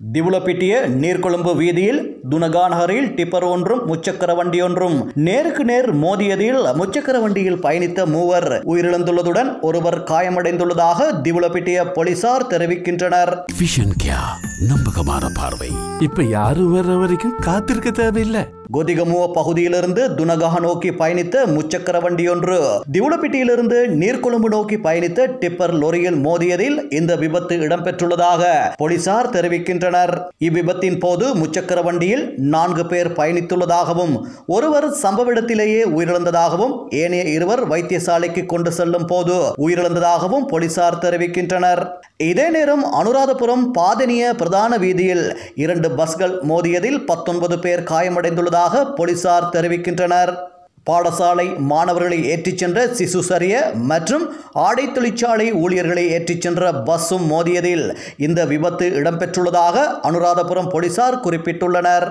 திவுலப்பிட்டிய நீர்கொழும்பு வீதியில் துனகாநகரில் டிப்பர் ஒன்றும் முச்சக்கர வண்டி ஒன்றும் நேருக்கு நேர் மோதியதில் முச்சக்கர வண்டியில் பயணித்த மூவர் உயிரிழந்துள்ளதுடன் ஒருவர் காயமடைந்துள்ளதாக திவுலப்பிட்டிய போலீசார் தெரிவிக்கின்றனர். விஷன் கியா நம்பகமான பார்வை. இப்ப யாரும் வர்ற வரைக்கும் காத்திருக்க தேவையில்லை. கொதிகமுவ பகுதியிலிருந்து துனகாக நோக்கி பயணித்த முச்சக்கர வண்டி ஒன்று திவுலப்பிட்டியிலிருந்து நீர்கொழும்பு நோக்கி பயணித்த டிப்பர் லொரியில் மோதியதில் இந்த விபத்து இடம்பெற்றுள்ளதாக போலீசார் தெரிவிக்கின்றனர். இவ்விபத்தின் போது முச்சக்கர வண்டியில் 4 பேர் பயணித்துள்ளதாகவும் ஒருவர் சம்பவ இடத்திலேயே உயிரிழந்ததாகவும் ஏனைய இருவர் வைத்தியசாலைக்கு கொண்டு செல்லும் போது உயிரிழந்ததாகவும் போலீசார் தெரிவிக்கின்றனர். இதே நேரம் அனுராதபுரம் பாதனிய பிரதான வீதியில் 2 பஸ்கள் மோதியதில் 19 பேர் காயமடைந்துள்ளதாக போலீசார் தெரிவிக்கின்றனர். பாடசாலை மாணவர்களை ஏற்றிச் சென்ற சிசுசரிய மற்றும் ஆடை தொழிற்சாலை ஊழியர்களை ஏற்றிச் சென்ற பஸ்ஸும் மோதியதில் இந்த விபத்து இடம்பெற்றுள்ளதாக அனுராதபுரம் போலீசார் குறிப்பிட்டுள்ளனர்.